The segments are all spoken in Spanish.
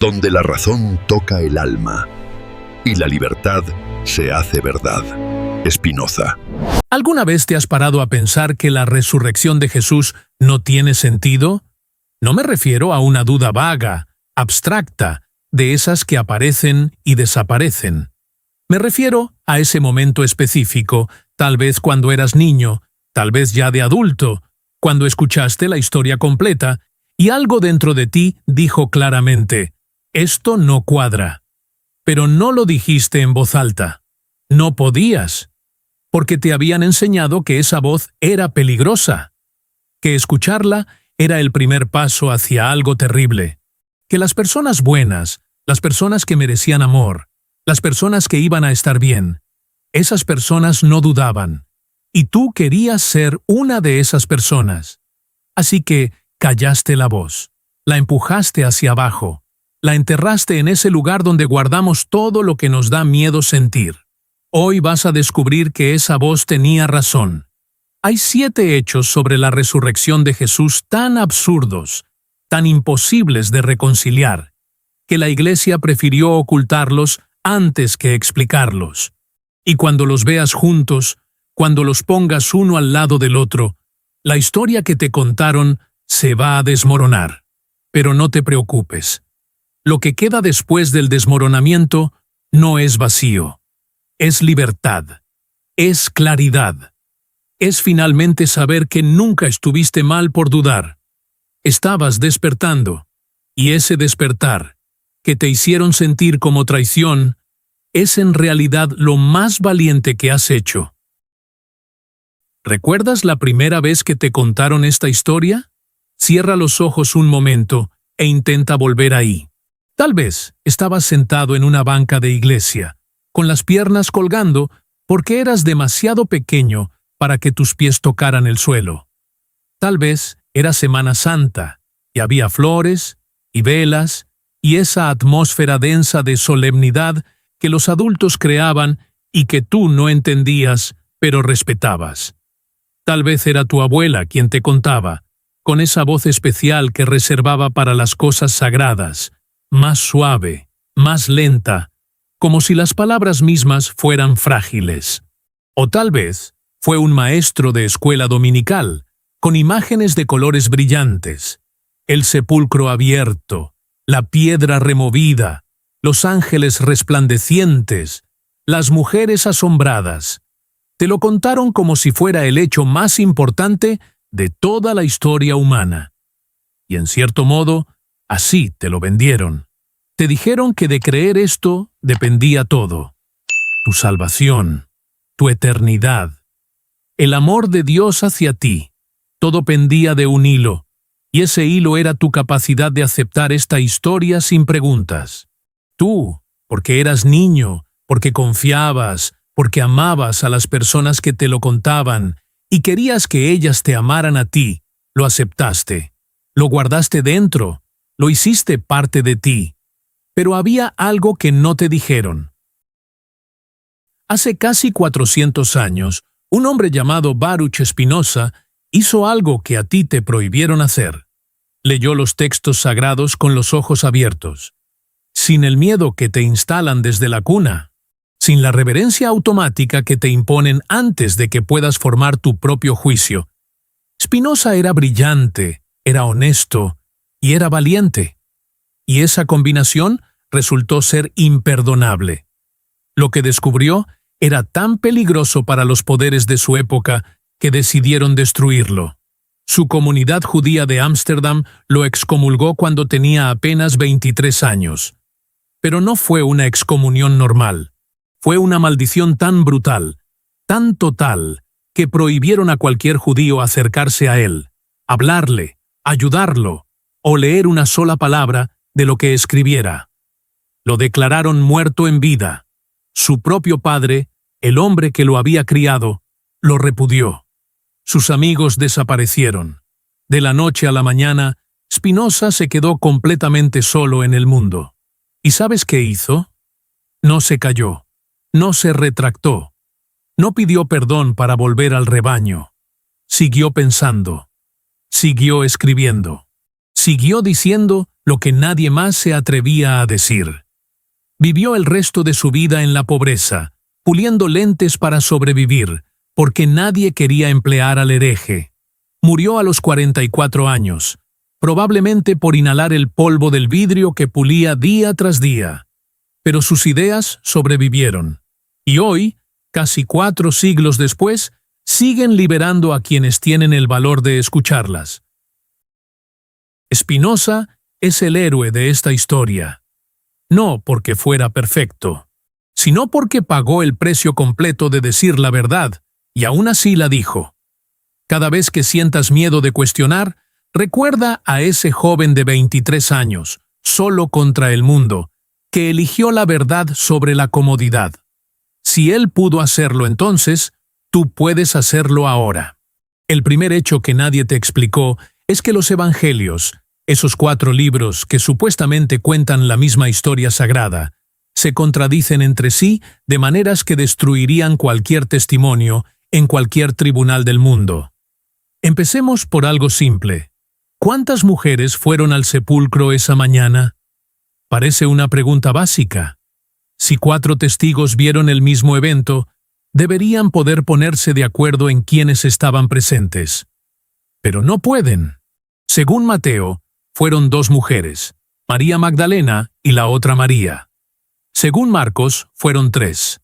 donde la razón toca el alma y la libertad se hace verdad. Spinoza. ¿Alguna vez te has parado a pensar que la resurrección de Jesús no tiene sentido? No me refiero a una duda vaga, abstracta, de esas que aparecen y desaparecen. Me refiero a ese momento específico, tal vez cuando eras niño, tal vez ya de adulto, cuando escuchaste la historia completa y algo dentro de ti dijo claramente, esto no cuadra. Pero no lo dijiste en voz alta. No podías, porque te habían enseñado que esa voz era peligrosa, que escucharla era el primer paso hacia algo terrible, que las personas buenas, las personas que merecían amor, las personas que iban a estar bien, esas personas no dudaban, y tú querías ser una de esas personas. Así que callaste la voz, la empujaste hacia abajo, la enterraste en ese lugar donde guardamos todo lo que nos da miedo sentir. Hoy vas a descubrir que esa voz tenía razón. Hay 7 hechos sobre la resurrección de Jesús tan absurdos, tan imposibles de reconciliar, que la Iglesia prefirió ocultarlos antes que explicarlos. Y cuando los veas juntos, cuando los pongas uno al lado del otro, la historia que te contaron se va a desmoronar. Pero no te preocupes. Lo que queda después del desmoronamiento no es vacío. Es libertad, es claridad, es finalmente saber que nunca estuviste mal por dudar. Estabas despertando, y ese despertar, que te hicieron sentir como traición, es en realidad lo más valiente que has hecho. ¿Recuerdas la primera vez que te contaron esta historia? Cierra los ojos un momento e intenta volver ahí. Tal vez estabas sentado en una banca de iglesia, con las piernas colgando porque eras demasiado pequeño para que tus pies tocaran el suelo. Tal vez era Semana Santa, y había flores, y velas, y esa atmósfera densa de solemnidad que los adultos creaban y que tú no entendías, pero respetabas. Tal vez era tu abuela quien te contaba, con esa voz especial que reservaba para las cosas sagradas, más suave, más lenta, como si las palabras mismas fueran frágiles. O tal vez fue un maestro de escuela dominical, con imágenes de colores brillantes, el sepulcro abierto, la piedra removida, los ángeles resplandecientes, las mujeres asombradas. Te lo contaron como si fuera el hecho más importante de toda la historia humana. Y en cierto modo, así te lo vendieron. Te dijeron que de creer esto dependía todo. Tu salvación, tu eternidad, el amor de Dios hacia ti. Todo pendía de un hilo, y ese hilo era tu capacidad de aceptar esta historia sin preguntas. Tú, porque eras niño, porque confiabas, porque amabas a las personas que te lo contaban y querías que ellas te amaran a ti, lo aceptaste, lo guardaste dentro, lo hiciste parte de ti. Pero había algo que no te dijeron. Hace casi 400 años, un hombre llamado Baruch Spinoza hizo algo que a ti te prohibieron hacer. Leyó los textos sagrados con los ojos abiertos, sin el miedo que te instalan desde la cuna, sin la reverencia automática que te imponen antes de que puedas formar tu propio juicio. Spinoza era brillante, era honesto y era valiente. Y esa combinación resultó ser imperdonable. Lo que descubrió era tan peligroso para los poderes de su época que decidieron destruirlo. Su comunidad judía de Ámsterdam lo excomulgó cuando tenía apenas 23 años. Pero no fue una excomunión normal. Fue una maldición tan brutal, tan total, que prohibieron a cualquier judío acercarse a él, hablarle, ayudarlo, o leer una sola palabra de lo que escribiera. Lo declararon muerto en vida. Su propio padre, el hombre que lo había criado, lo repudió. Sus amigos desaparecieron. De la noche a la mañana, Spinoza se quedó completamente solo en el mundo. ¿Y sabes qué hizo? No se calló, no se retractó, no pidió perdón para volver al rebaño. Siguió pensando, siguió escribiendo, siguió diciendo lo que nadie más se atrevía a decir. Vivió el resto de su vida en la pobreza, puliendo lentes para sobrevivir, porque nadie quería emplear al hereje. Murió a los 44 años, probablemente por inhalar el polvo del vidrio que pulía día tras día. Pero sus ideas sobrevivieron, y hoy, casi 4 siglos después, siguen liberando a quienes tienen el valor de escucharlas. Spinoza es el héroe de esta historia, no porque fuera perfecto, sino porque pagó el precio completo de decir la verdad, y aún así la dijo. Cada vez que sientas miedo de cuestionar, recuerda a ese joven de 23 años, solo contra el mundo, que eligió la verdad sobre la comodidad. Si él pudo hacerlo entonces, tú puedes hacerlo ahora. El primer hecho que nadie te explicó es que los evangelios, esos 4 libros que supuestamente cuentan la misma historia sagrada, se contradicen entre sí de maneras que destruirían cualquier testimonio en cualquier tribunal del mundo. Empecemos por algo simple. ¿Cuántas mujeres fueron al sepulcro esa mañana? Parece una pregunta básica. Si 4 testigos vieron el mismo evento, deberían poder ponerse de acuerdo en quiénes estaban presentes. Pero no pueden. Según Mateo, fueron 2 mujeres, María Magdalena y la otra María. Según Marcos, fueron 3,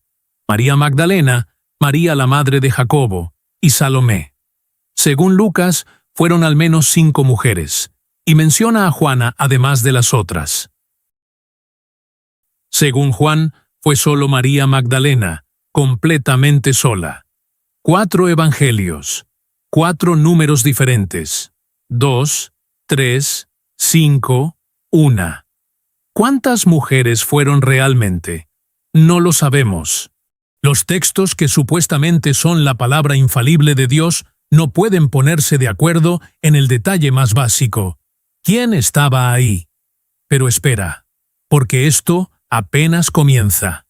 María Magdalena, María la madre de Jacobo y Salomé. Según Lucas, fueron al menos 5 mujeres, y menciona a Juana además de las otras. Según Juan, fue solo María Magdalena, completamente sola. 4 evangelios, 4 números diferentes, 2, 3, 5, 1. ¿Cuántas mujeres fueron realmente? No lo sabemos. Los textos que supuestamente son la palabra infalible de Dios no pueden ponerse de acuerdo en el detalle más básico. ¿Quién estaba ahí? Pero espera, porque esto apenas comienza.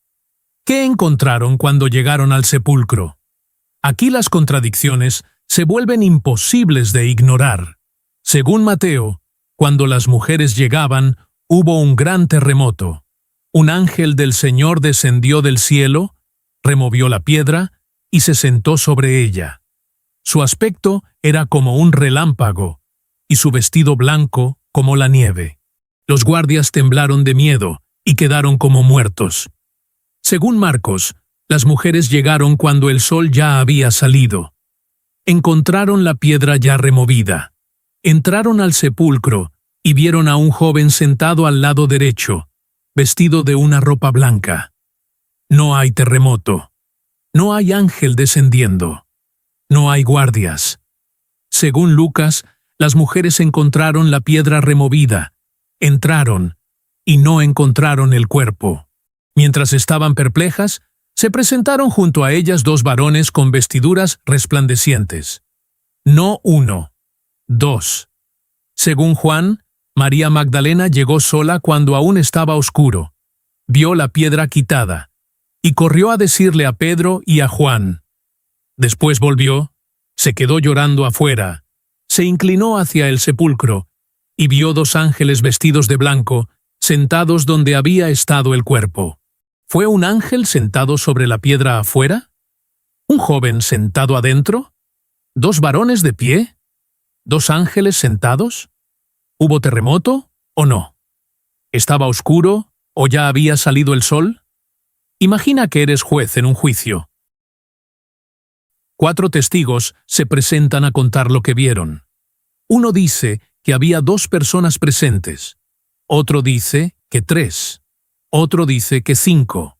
¿Qué encontraron cuando llegaron al sepulcro? Aquí las contradicciones se vuelven imposibles de ignorar. Según Mateo, cuando las mujeres llegaban, hubo un gran terremoto. Un ángel del Señor descendió del cielo, removió la piedra y se sentó sobre ella. Su aspecto era como un relámpago, y su vestido blanco como la nieve. Los guardias temblaron de miedo y quedaron como muertos. Según Marcos, las mujeres llegaron cuando el sol ya había salido. Encontraron la piedra ya removida. Entraron al sepulcro y vieron a un joven sentado al lado derecho, vestido de una ropa blanca. No hay terremoto. No hay ángel descendiendo. No hay guardias. Según Lucas, las mujeres encontraron la piedra removida, entraron y no encontraron el cuerpo. Mientras estaban perplejas, se presentaron junto a ellas 2 varones con vestiduras resplandecientes. No 1, 2. Según Juan, María Magdalena llegó sola cuando aún estaba oscuro. Vio la piedra quitada y corrió a decirle a Pedro y a Juan. Después volvió, se quedó llorando afuera, se inclinó hacia el sepulcro y vio 2 ángeles vestidos de blanco, sentados donde había estado el cuerpo. ¿Fue un ángel sentado sobre la piedra afuera? ¿Un joven sentado adentro? ¿2 varones de pie? ¿2 ángeles sentados? ¿Hubo terremoto o no? ¿Estaba oscuro o ya había salido el sol? Imagina que eres juez en un juicio. 4 testigos se presentan a contar lo que vieron. Uno dice que había 2 personas presentes. Otro dice que 3. Otro dice que 5.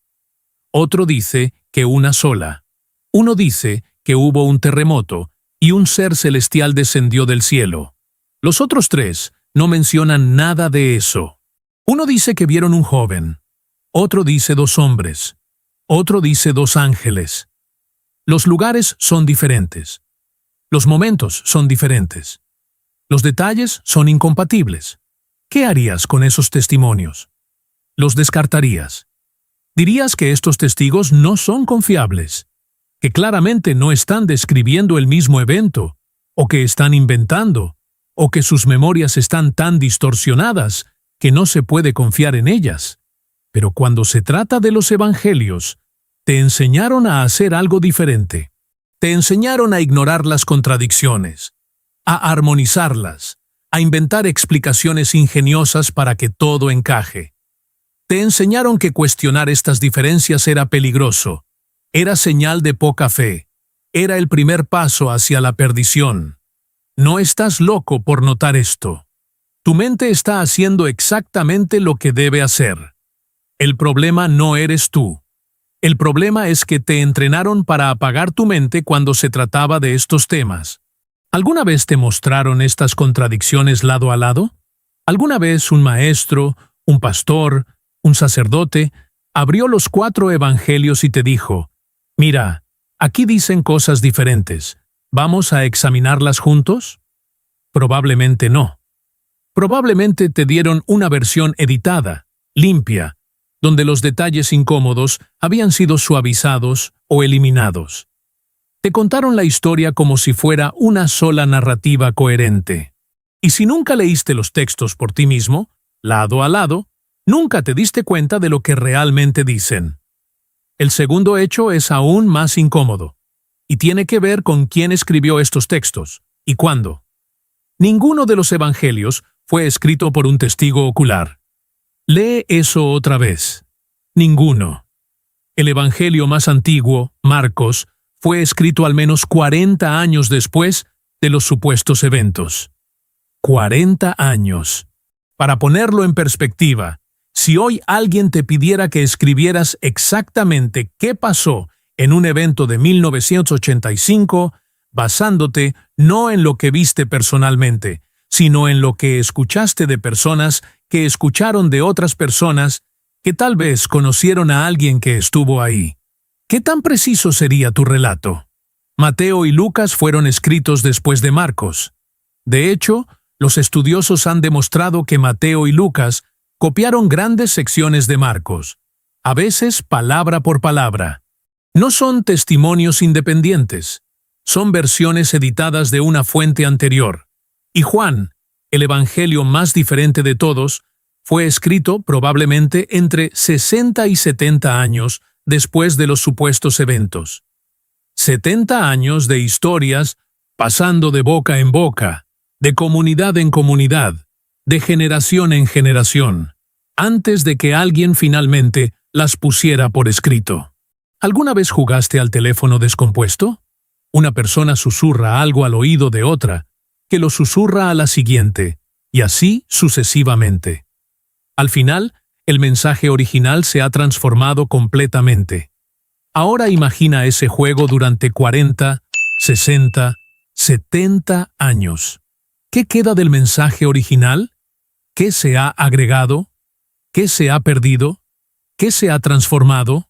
Otro dice que una sola. Uno dice que hubo un terremoto y un ser celestial descendió del cielo. Los otros 3 no mencionan nada de eso. Uno dice que vieron un joven. Otro dice 2 hombres. Otro dice 2 ángeles. Los lugares son diferentes. Los momentos son diferentes. Los detalles son incompatibles. ¿Qué harías con esos testimonios? ¿Los descartarías? ¿Dirías que estos testigos no son confiables? ¿Que claramente no están describiendo el mismo evento? ¿O que están inventando? ¿O que sus memorias están tan distorsionadas que no se puede confiar en ellas. Pero cuando se trata de los evangelios, te enseñaron a hacer algo diferente. Te enseñaron a ignorar las contradicciones, a armonizarlas, a inventar explicaciones ingeniosas para que todo encaje. Te enseñaron que cuestionar estas diferencias era peligroso, era señal de poca fe, era el primer paso hacia la perdición. No estás loco por notar esto. Tu mente está haciendo exactamente lo que debe hacer. El problema no eres tú. El problema es que te entrenaron para apagar tu mente cuando se trataba de estos temas. ¿Alguna vez te mostraron estas contradicciones lado a lado? ¿Alguna vez un maestro, un pastor, un sacerdote, abrió los 4 evangelios y te dijo: «Mira, aquí dicen cosas diferentes. ¿Vamos a examinarlas juntos?» Probablemente no. Probablemente te dieron una versión editada, limpia, donde los detalles incómodos habían sido suavizados o eliminados. Te contaron la historia como si fuera una sola narrativa coherente. Y si nunca leíste los textos por ti mismo, lado a lado, nunca te diste cuenta de lo que realmente dicen. El segundo hecho es aún más incómodo, y tiene que ver con quién escribió estos textos y cuándo. Ninguno de los evangelios fue escrito por un testigo ocular. Lee eso otra vez. Ninguno. El evangelio más antiguo, Marcos, fue escrito al menos 40 años después de los supuestos eventos. 40 años. Para ponerlo en perspectiva, si hoy alguien te pidiera que escribieras exactamente qué pasó en un evento de 1985, basándote no en lo que viste personalmente, sino en lo que escuchaste de personas que escucharon de otras personas que tal vez conocieron a alguien que estuvo ahí, ¿qué tan preciso sería tu relato? Mateo y Lucas fueron escritos después de Marcos. De hecho, los estudiosos han demostrado que Mateo y Lucas copiaron grandes secciones de Marcos, a veces palabra por palabra. No son testimonios independientes, son versiones editadas de una fuente anterior. Y Juan, el evangelio más diferente de todos, fue escrito probablemente entre 60 y 70 años después de los supuestos eventos. 70 años de historias pasando de boca en boca, de comunidad en comunidad, de generación en generación, antes de que alguien finalmente las pusiera por escrito. ¿Alguna vez jugaste al teléfono descompuesto? Una persona susurra algo al oído de otra, que lo susurra a la siguiente, y así sucesivamente. Al final, el mensaje original se ha transformado completamente. Ahora imagina ese juego durante 40, 60, 70 años. ¿Qué queda del mensaje original? ¿Qué se ha agregado? ¿Qué se ha perdido? ¿Qué se ha transformado?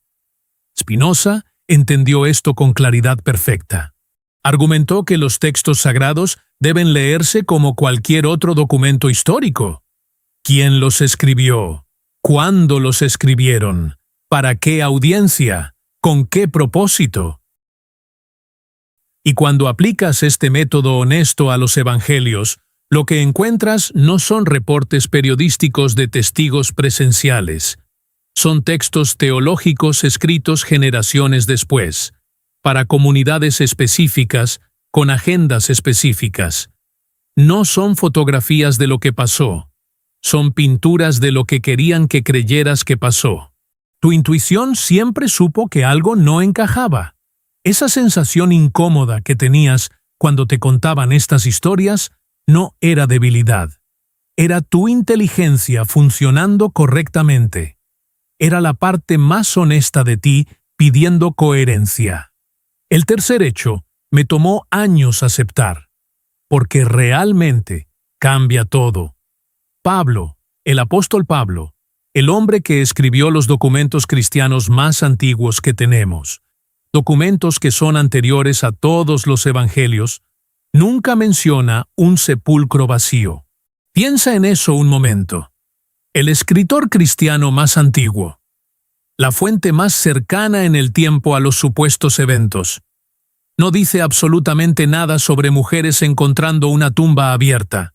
Spinoza entendió esto con claridad perfecta. Argumentó que los textos sagrados deben leerse como cualquier otro documento histórico. ¿Quién los escribió? ¿Cuándo los escribieron? ¿Para qué audiencia? ¿Con qué propósito? Y cuando aplicas este método honesto a los evangelios, lo que encuentras no son reportes periodísticos de testigos presenciales. Son textos teológicos escritos generaciones después, para comunidades específicas, con agendas específicas. No son fotografías de lo que pasó, son pinturas de lo que querían que creyeras que pasó. Tu intuición siempre supo que algo no encajaba. Esa sensación incómoda que tenías cuando te contaban estas historias no era debilidad. Era tu inteligencia funcionando correctamente. Era la parte más honesta de ti pidiendo coherencia. El tercer hecho me tomó años aceptar, porque realmente cambia todo. Pablo, el apóstol Pablo, el hombre que escribió los documentos cristianos más antiguos que tenemos, documentos que son anteriores a todos los evangelios, nunca menciona un sepulcro vacío. Piensa en eso un momento. El escritor cristiano más antiguo, la fuente más cercana en el tiempo a los supuestos eventos, no dice absolutamente nada sobre mujeres encontrando una tumba abierta.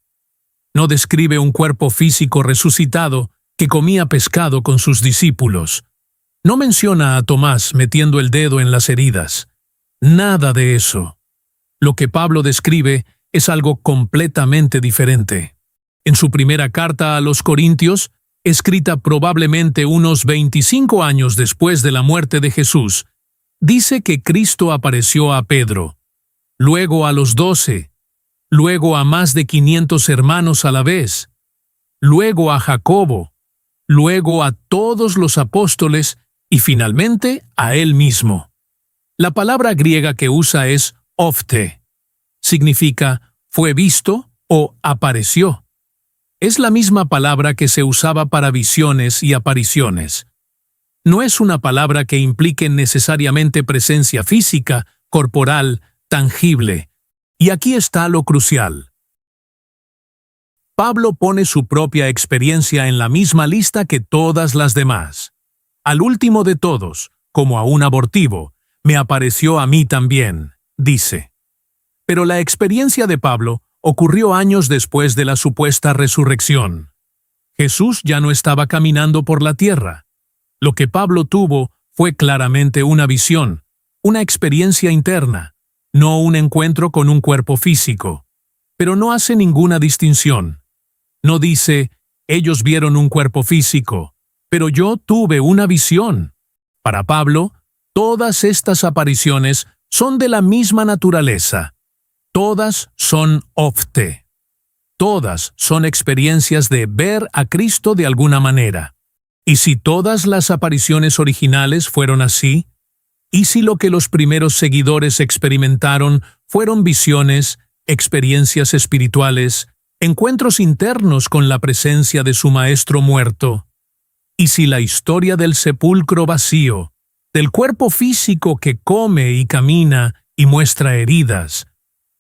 No describe un cuerpo físico resucitado que comía pescado con sus discípulos. No menciona a Tomás metiendo el dedo en las heridas. Nada de eso. Lo que Pablo describe es algo completamente diferente. En su primera carta a los Corintios, escrita probablemente unos 25 años después de la muerte de Jesús, dice que Cristo apareció a Pedro, luego a los 12, luego a más de 500 hermanos a la vez, luego a Jacobo, luego a todos los apóstoles y finalmente a él mismo. La palabra griega que usa es ofte. Significa fue visto o apareció. Es la misma palabra que se usaba para visiones y apariciones. No es una palabra que implique necesariamente presencia física, corporal, tangible. Y aquí está lo crucial. Pablo pone su propia experiencia en la misma lista que todas las demás. Al último de todos, como a un abortivo, me apareció a mí también, dice. Pero la experiencia de Pablo ocurrió años después de la supuesta resurrección. Jesús ya no estaba caminando por la tierra. Lo que Pablo tuvo fue claramente una visión, una experiencia interna, no un encuentro con un cuerpo físico. Pero no hace ninguna distinción. No dice, ellos vieron un cuerpo físico, pero yo tuve una visión. Para Pablo, todas estas apariciones son de la misma naturaleza. Todas son ofte. Todas son experiencias de ver a Cristo de alguna manera. ¿Y si todas las apariciones originales fueron así? ¿Y si lo que los primeros seguidores experimentaron fueron visiones, experiencias espirituales, encuentros internos con la presencia de su maestro muerto? ¿Y si la historia del sepulcro vacío, del cuerpo físico que come y camina y muestra heridas,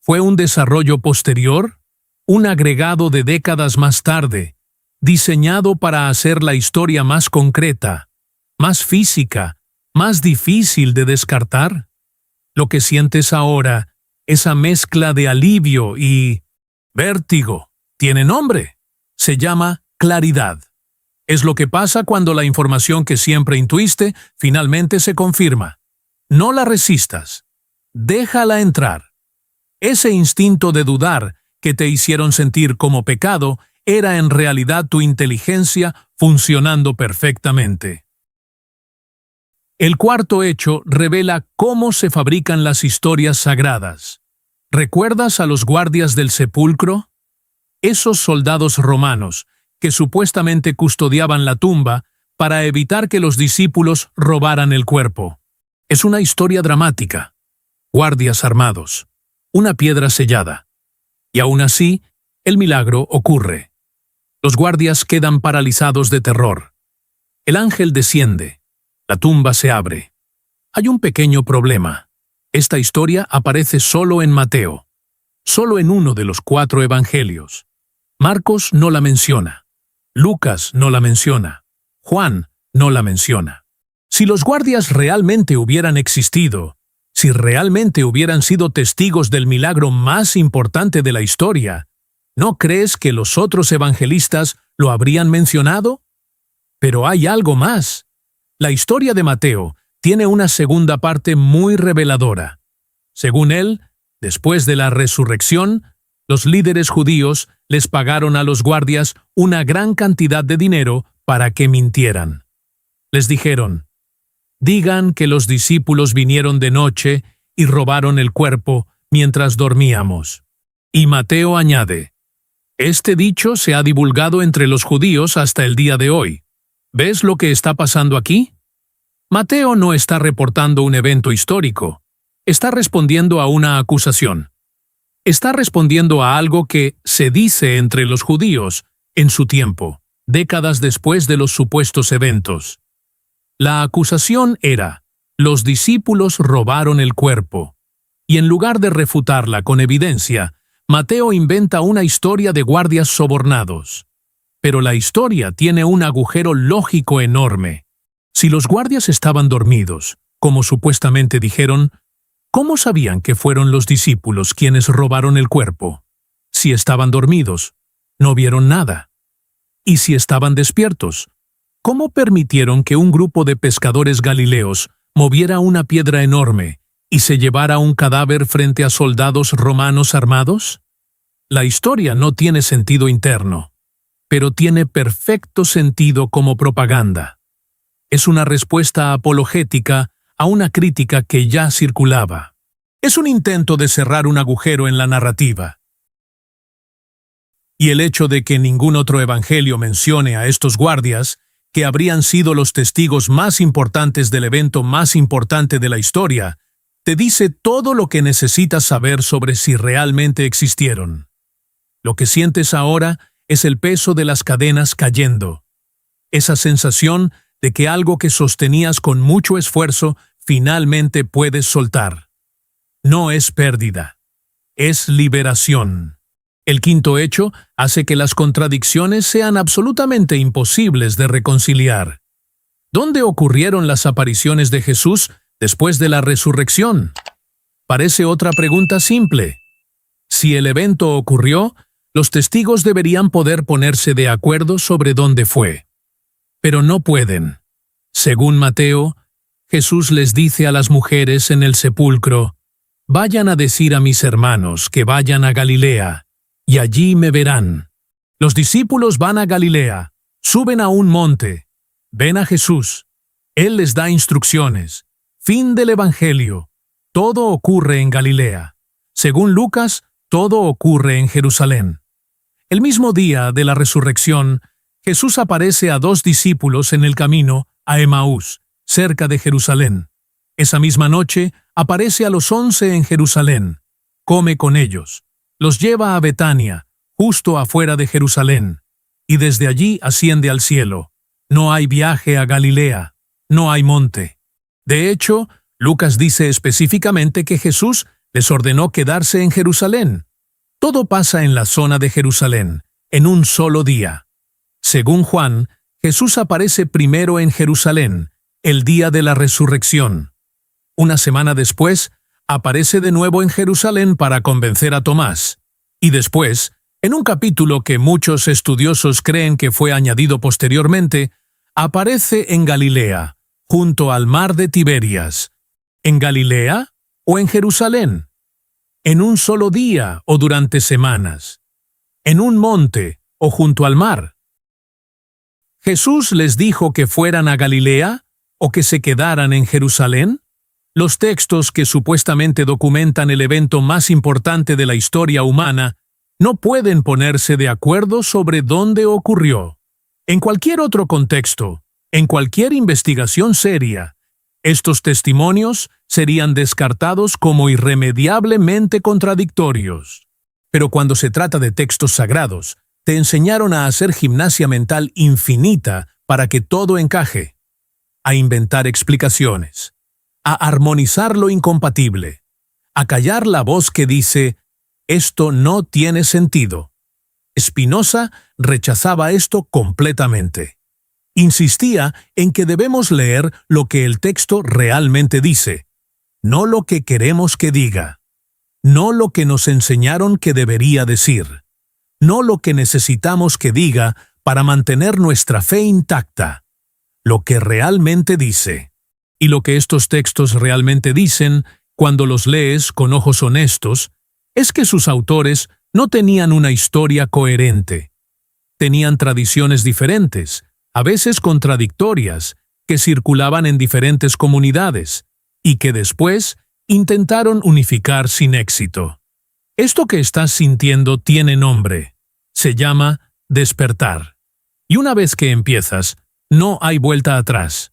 fue un desarrollo posterior, un agregado de décadas más tarde, diseñado para hacer la historia más concreta, más física, más difícil de descartar? Lo que sientes ahora, esa mezcla de alivio y vértigo, tiene nombre. Se llama claridad. Es lo que pasa cuando la información que siempre intuiste finalmente se confirma. No la resistas. Déjala entrar. Ese instinto de dudar que te hicieron sentir como pecado era en realidad tu inteligencia funcionando perfectamente. El cuarto hecho revela cómo se fabrican las historias sagradas. ¿Recuerdas a los guardias del sepulcro? Esos soldados romanos que supuestamente custodiaban la tumba para evitar que los discípulos robaran el cuerpo. Es una historia dramática. Guardias armados. Una piedra sellada. Y aún así, el milagro ocurre. Los guardias quedan paralizados de terror. El ángel desciende. La tumba se abre. Hay un pequeño problema. Esta historia aparece solo en Mateo. Solo en uno de los 4 evangelios. Marcos no la menciona. Lucas no la menciona. Juan no la menciona. Si los guardias realmente hubieran existido, si realmente hubieran sido testigos del milagro más importante de la historia, ¿no crees que los otros evangelistas lo habrían mencionado? Pero hay algo más. La historia de Mateo tiene una segunda parte muy reveladora. Según él, después de la resurrección, los líderes judíos les pagaron a los guardias una gran cantidad de dinero para que mintieran. Les dijeron, digan que los discípulos vinieron de noche y robaron el cuerpo mientras dormíamos. Y Mateo añade, este dicho se ha divulgado entre los judíos hasta el día de hoy. ¿Ves lo que está pasando aquí? Mateo no está reportando un evento histórico. Está respondiendo a una acusación. Está respondiendo a algo que se dice entre los judíos en su tiempo, décadas después de los supuestos eventos. La acusación era, los discípulos robaron el cuerpo. Y en lugar de refutarla con evidencia, Mateo inventa una historia de guardias sobornados. Pero la historia tiene un agujero lógico enorme. Si los guardias estaban dormidos, como supuestamente dijeron, ¿cómo sabían que fueron los discípulos quienes robaron el cuerpo? Si estaban dormidos, no vieron nada. Y si estaban despiertos, ¿cómo permitieron que un grupo de pescadores galileos moviera una piedra enorme y se llevara un cadáver frente a soldados romanos armados? La historia no tiene sentido interno, pero tiene perfecto sentido como propaganda. Es una respuesta apologética a una crítica que ya circulaba. Es un intento de cerrar un agujero en la narrativa. Y el hecho de que ningún otro evangelio mencione a estos guardias, que habrían sido los testigos más importantes del evento más importante de la historia, te dice todo lo que necesitas saber sobre si realmente existieron. Lo que sientes ahora es el peso de las cadenas cayendo. Esa sensación de que algo que sostenías con mucho esfuerzo finalmente puedes soltar. No es pérdida, es liberación. El quinto hecho hace que las contradicciones sean absolutamente imposibles de reconciliar. ¿Dónde ocurrieron las apariciones de Jesús después de la resurrección? Parece otra pregunta simple. Si el evento ocurrió, los testigos deberían poder ponerse de acuerdo sobre dónde fue. Pero no pueden. Según Mateo, Jesús les dice a las mujeres en el sepulcro: «Vayan a decir a mis hermanos que vayan a Galilea, y allí me verán». Los discípulos van a Galilea, suben a un monte, ven a Jesús. Él les da instrucciones. Fin del Evangelio. Todo ocurre en Galilea. Según Lucas, todo ocurre en Jerusalén. El mismo día de la resurrección, Jesús aparece a 2 discípulos en el camino a Emaús, cerca de Jerusalén. Esa misma noche, aparece a los 11 en Jerusalén. Come con ellos. Los lleva a Betania, justo afuera de Jerusalén, y desde allí asciende al cielo. No hay viaje a Galilea, no hay monte. De hecho, Lucas dice específicamente que Jesús les ordenó quedarse en Jerusalén. Todo pasa en la zona de Jerusalén, en un solo día. Según Juan, Jesús aparece primero en Jerusalén, el día de la resurrección. Una semana después, aparece de nuevo en Jerusalén para convencer a Tomás. Y después, en un capítulo que muchos estudiosos creen que fue añadido posteriormente, aparece en Galilea, junto al mar de Tiberias. ¿En Galilea o en Jerusalén? ¿En un solo día o durante semanas? ¿En un monte o junto al mar? ¿Jesús les dijo que fueran a Galilea o que se quedaran en Jerusalén? Los textos que supuestamente documentan el evento más importante de la historia humana no pueden ponerse de acuerdo sobre dónde ocurrió. En cualquier otro contexto, en cualquier investigación seria, estos testimonios serían descartados como irremediablemente contradictorios. Pero cuando se trata de textos sagrados, te enseñaron a hacer gimnasia mental infinita para que todo encaje, a inventar explicaciones, a armonizar lo incompatible, a callar la voz que dice: «Esto no tiene sentido». Spinoza rechazaba esto completamente. Insistía en que debemos leer lo que el texto realmente dice, no lo que queremos que diga, no lo que nos enseñaron que debería decir, no lo que necesitamos que diga para mantener nuestra fe intacta, lo que realmente dice. Y lo que estos textos realmente dicen, cuando los lees con ojos honestos, es que sus autores no tenían una historia coherente. Tenían tradiciones diferentes, a veces contradictorias, que circulaban en diferentes comunidades, y que después intentaron unificar sin éxito. Esto que estás sintiendo tiene nombre. Se llama despertar. Y una vez que empiezas, no hay vuelta atrás.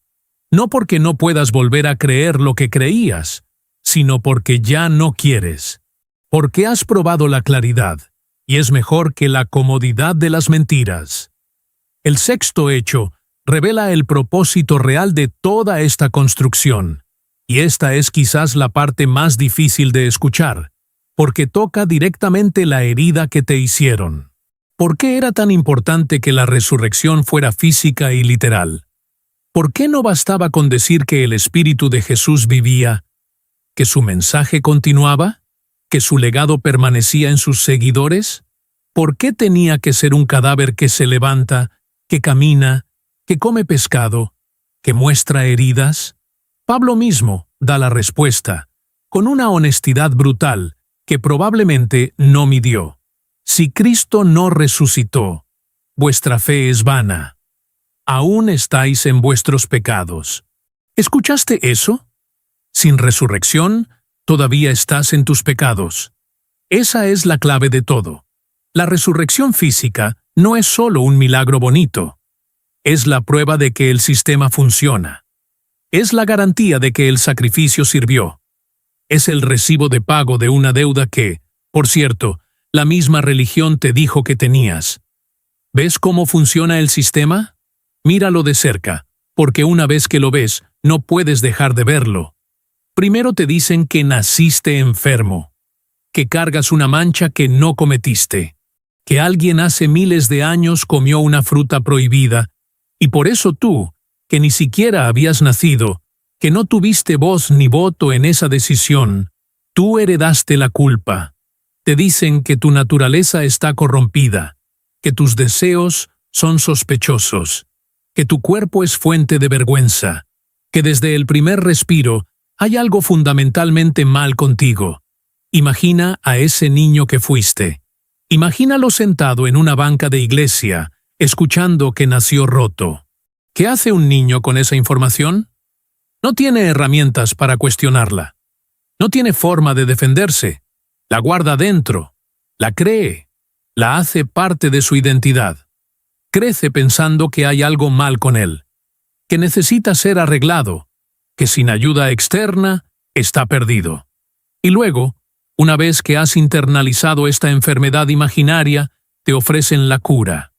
No porque no puedas volver a creer lo que creías, sino porque ya no quieres. Porque has probado la claridad, y es mejor que la comodidad de las mentiras. El sexto hecho revela el propósito real de toda esta construcción, y esta es quizás la parte más difícil de escuchar, porque toca directamente la herida que te hicieron. ¿Por qué era tan importante que la resurrección fuera física y literal? ¿Por qué no bastaba con decir que el Espíritu de Jesús vivía, que su mensaje continuaba, que su legado permanecía en sus seguidores? ¿Por qué tenía que ser un cadáver que se levanta, que camina, que come pescado, que muestra heridas? Pablo mismo da la respuesta, con una honestidad brutal que probablemente no midió. Si Cristo no resucitó, vuestra fe es vana. Aún estáis en vuestros pecados. ¿Escuchaste eso? Sin resurrección, todavía estás en tus pecados. Esa es la clave de todo. La resurrección física no es solo un milagro bonito. Es la prueba de que el sistema funciona. Es la garantía de que el sacrificio sirvió. Es el recibo de pago de una deuda que, por cierto, la misma religión te dijo que tenías. ¿Ves cómo funciona el sistema? Míralo de cerca, porque una vez que lo ves, no puedes dejar de verlo. Primero te dicen que naciste enfermo, que cargas una mancha que no cometiste, que alguien hace miles de años comió una fruta prohibida, y por eso tú, que ni siquiera habías nacido, que no tuviste voz ni voto en esa decisión, tú heredaste la culpa. Te dicen que tu naturaleza está corrompida, que tus deseos son sospechosos, que tu cuerpo es fuente de vergüenza, que desde el primer respiro hay algo fundamentalmente mal contigo. Imagina a ese niño que fuiste. Imagínalo sentado en una banca de iglesia, escuchando que nació roto. ¿Qué hace un niño con esa información? No tiene herramientas para cuestionarla. No tiene forma de defenderse. La guarda dentro. La cree. La hace parte de su identidad. Crece pensando que hay algo mal con él, que necesita ser arreglado, que sin ayuda externa está perdido. Y luego, una vez que has internalizado esta enfermedad imaginaria, te ofrecen la cura.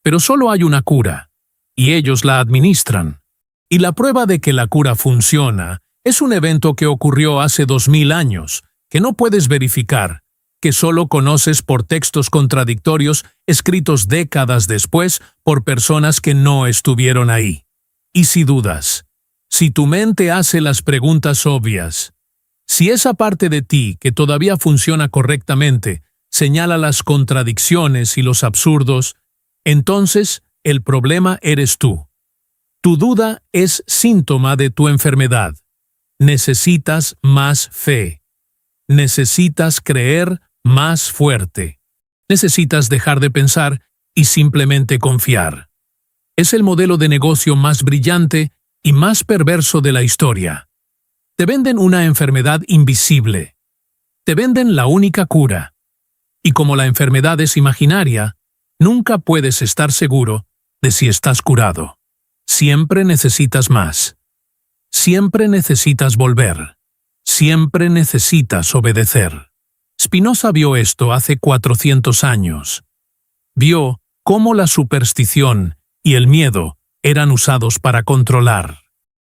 Pero solo hay una cura, y ellos la administran. Y la prueba de que la cura funciona es un evento que ocurrió hace 2000 años, que no puedes verificar, que solo conoces por textos contradictorios escritos décadas después por personas que no estuvieron ahí. Y si dudas, si tu mente hace las preguntas obvias, si esa parte de ti que todavía funciona correctamente señala las contradicciones y los absurdos, entonces el problema eres tú. Tu duda es síntoma de tu enfermedad. Necesitas más fe. Necesitas creer más fuerte. Necesitas dejar de pensar y simplemente confiar. Es el modelo de negocio más brillante y más perverso de la historia. Te venden una enfermedad invisible. Te venden la única cura. Y como la enfermedad es imaginaria, nunca puedes estar seguro de si estás curado. Siempre necesitas más. Siempre necesitas volver. Siempre necesitas obedecer. Spinoza vio esto hace 400 años. Vio cómo la superstición y el miedo eran usados para controlar.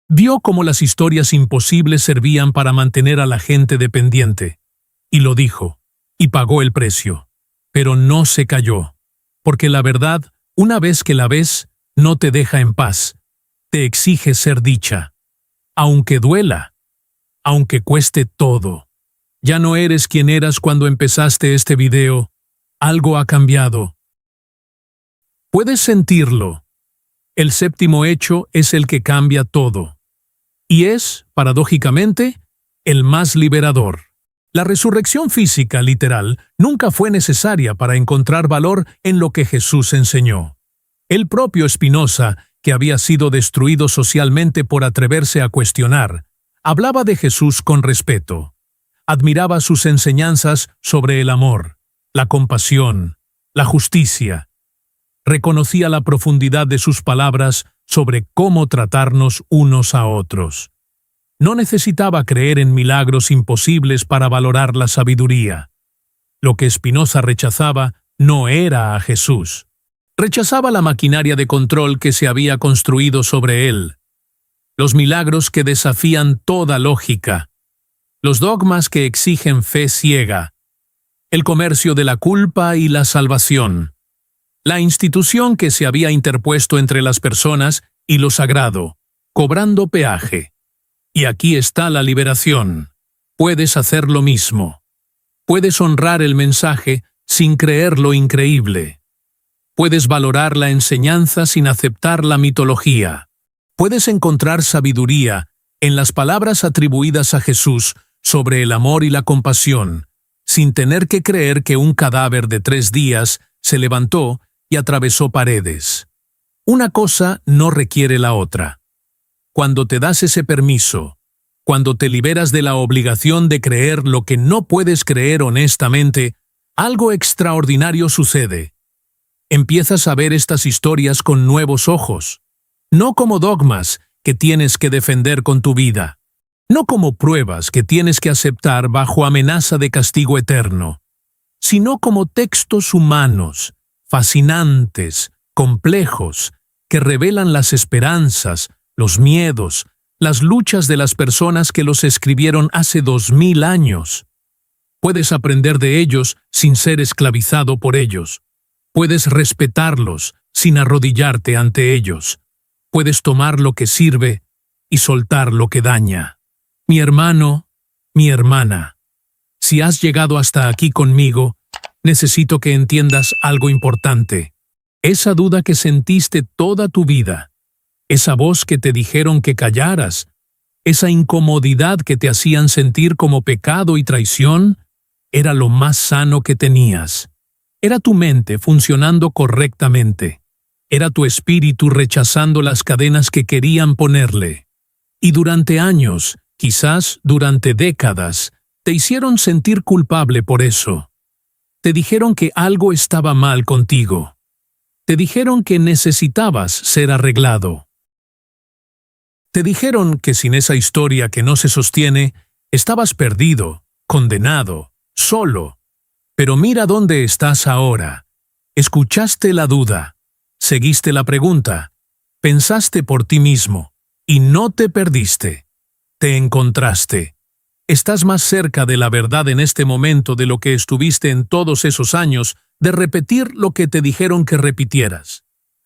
Vio cómo las historias imposibles servían para mantener a la gente dependiente. Y lo dijo, y pagó el precio. Pero no se cayó, porque la verdad, una vez que la ves, no te deja en paz. Te exige ser dicha. Aunque duela, aunque cueste todo. Ya no eres quien eras cuando empezaste este video. Algo ha cambiado. Puedes sentirlo. El séptimo hecho es el que cambia todo. Y es, paradójicamente, el más liberador. La resurrección física, literal, nunca fue necesaria para encontrar valor en lo que Jesús enseñó. El propio Spinoza, que había sido destruido socialmente por atreverse a cuestionar, hablaba de Jesús con respeto. Admiraba sus enseñanzas sobre el amor, la compasión, la justicia. Reconocía la profundidad de sus palabras sobre cómo tratarnos unos a otros. No necesitaba creer en milagros imposibles para valorar la sabiduría. Lo que Spinoza rechazaba no era a Jesús. Rechazaba la maquinaria de control que se había construido sobre él. Los milagros que desafían toda lógica. Los dogmas que exigen fe ciega, el comercio de la culpa y la salvación, la institución que se había interpuesto entre las personas y lo sagrado, cobrando peaje. Y aquí está la liberación. Puedes hacer lo mismo. Puedes honrar el mensaje sin creer lo increíble. Puedes valorar la enseñanza sin aceptar la mitología. Puedes encontrar sabiduría en las palabras atribuidas a Jesús sobre el amor y la compasión, sin tener que creer que un cadáver de 3 días se levantó y atravesó paredes. Una cosa no requiere la otra. Cuando te das ese permiso, cuando te liberas de la obligación de creer lo que no puedes creer honestamente, algo extraordinario sucede. Empiezas a ver estas historias con nuevos ojos, no como dogmas que tienes que defender con tu vida, no como pruebas que tienes que aceptar bajo amenaza de castigo eterno, sino como textos humanos, fascinantes, complejos, que revelan las esperanzas, los miedos, las luchas de las personas que los escribieron hace 2000 años. Puedes aprender de ellos sin ser esclavizado por ellos. Puedes respetarlos sin arrodillarte ante ellos. Puedes tomar lo que sirve y soltar lo que daña. Mi hermano, mi hermana, si has llegado hasta aquí conmigo, necesito que entiendas algo importante. Esa duda que sentiste toda tu vida, esa voz que te dijeron que callaras, esa incomodidad que te hacían sentir como pecado y traición, era lo más sano que tenías. Era tu mente funcionando correctamente. Era tu espíritu rechazando las cadenas que querían ponerle. Y durante años, quizás durante décadas, te hicieron sentir culpable por eso. Te dijeron que algo estaba mal contigo. Te dijeron que necesitabas ser arreglado. Te dijeron que sin esa historia que no se sostiene, estabas perdido, condenado, solo. Pero mira dónde estás ahora. Escuchaste la duda, seguiste la pregunta, pensaste por ti mismo, y no te perdiste. Te encontraste. Estás más cerca de la verdad en este momento de lo que estuviste en todos esos años de repetir lo que te dijeron que repitieras.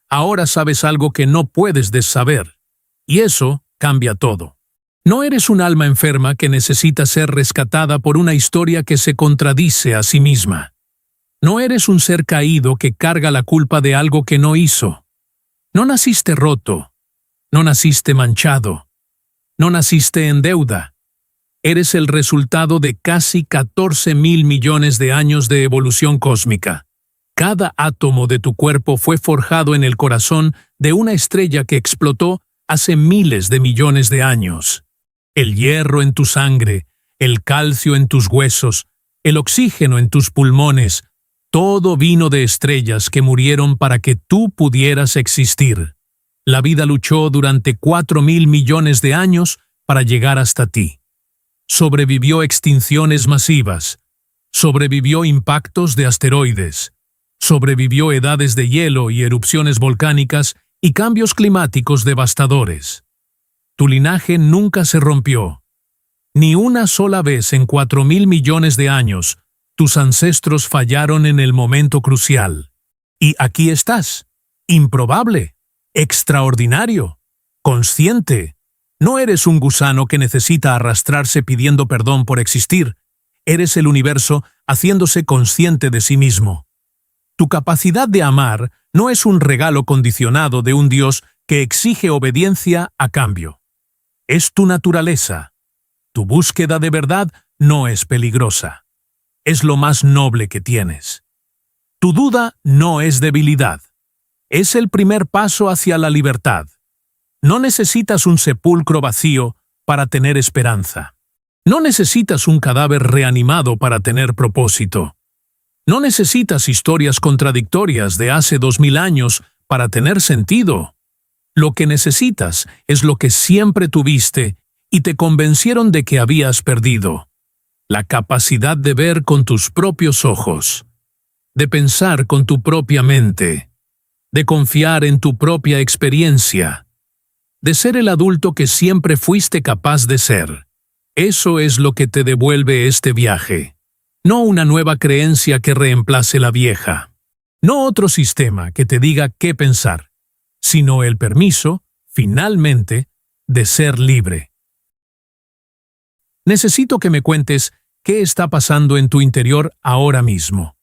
Ahora sabes algo que no puedes saber. Y eso cambia todo. No eres un alma enferma que necesita ser rescatada por una historia que se contradice a sí misma. No eres un ser caído que carga la culpa de algo que no hizo. No naciste roto. No naciste manchado. No naciste en deuda. Eres el resultado de casi 14.000 millones de años de evolución cósmica. Cada átomo de tu cuerpo fue forjado en el corazón de una estrella que explotó hace miles de millones de años. El hierro en tu sangre, el calcio en tus huesos, el oxígeno en tus pulmones, todo vino de estrellas que murieron para que tú pudieras existir. La vida luchó durante 4.000 millones de años para llegar hasta ti. Sobrevivió extinciones masivas, sobrevivió impactos de asteroides, sobrevivió edades de hielo y erupciones volcánicas y cambios climáticos devastadores. Tu linaje nunca se rompió. Ni una sola vez en 4.000 millones de años, tus ancestros fallaron en el momento crucial. Y aquí estás, improbable, extraordinario, consciente. No eres un gusano que necesita arrastrarse pidiendo perdón por existir. Eres el universo haciéndose consciente de sí mismo. Tu capacidad de amar no es un regalo condicionado de un Dios que exige obediencia a cambio. Es tu naturaleza. Tu búsqueda de verdad no es peligrosa. Es lo más noble que tienes. Tu duda no es debilidad. Es el primer paso hacia la libertad. No necesitas un sepulcro vacío para tener esperanza. No necesitas un cadáver reanimado para tener propósito. No necesitas historias contradictorias de hace 2000 años para tener sentido. Lo que necesitas es lo que siempre tuviste y te convencieron de que habías perdido. La capacidad de ver con tus propios ojos, de pensar con tu propia mente, de confiar en tu propia experiencia, de ser el adulto que siempre fuiste capaz de ser. Eso es lo que te devuelve este viaje. No una nueva creencia que reemplace la vieja. No otro sistema que te diga qué pensar, sino el permiso, finalmente, de ser libre. Necesito que me cuentes qué está pasando en tu interior ahora mismo.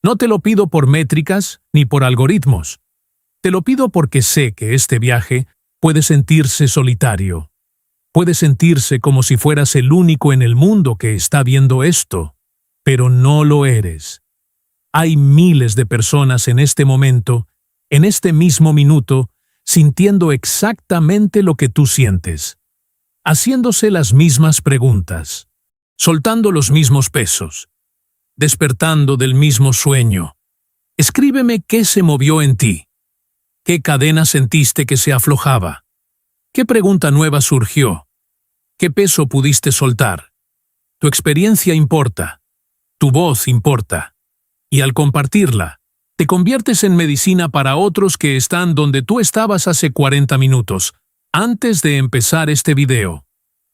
No te lo pido por métricas ni por algoritmos. Te lo pido porque sé que este viaje puede sentirse solitario. Puede sentirse como si fueras el único en el mundo que está viendo esto, pero no lo eres. Hay miles de personas en este momento, en este mismo minuto, sintiendo exactamente lo que tú sientes, haciéndose las mismas preguntas, soltando los mismos pesos, despertando del mismo sueño. Escríbeme qué se movió en ti, qué cadena sentiste que se aflojaba, qué pregunta nueva surgió, qué peso pudiste soltar. Tu experiencia importa, tu voz importa, y al compartirla, te conviertes en medicina para otros que están donde tú estabas hace 40 minutos, antes de empezar este video.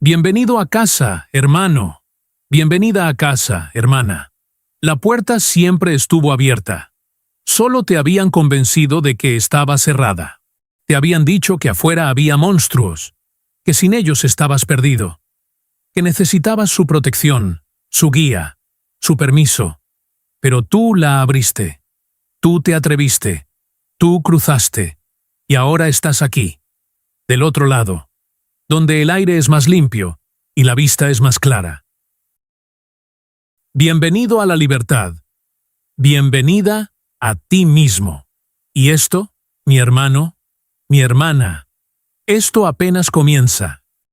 Bienvenido a casa, hermano. Bienvenida a casa, hermana. La puerta siempre estuvo abierta. Solo te habían convencido de que estaba cerrada. Te habían dicho que afuera había monstruos, que sin ellos estabas perdido, que necesitabas su protección, su guía, su permiso. Pero tú la abriste. Tú te atreviste. Tú cruzaste. Y ahora estás aquí, del otro lado, donde el aire es más limpio y la vista es más clara. Bienvenido a la libertad. Bienvenida a ti mismo. Y esto, mi hermano, mi hermana, esto apenas comienza.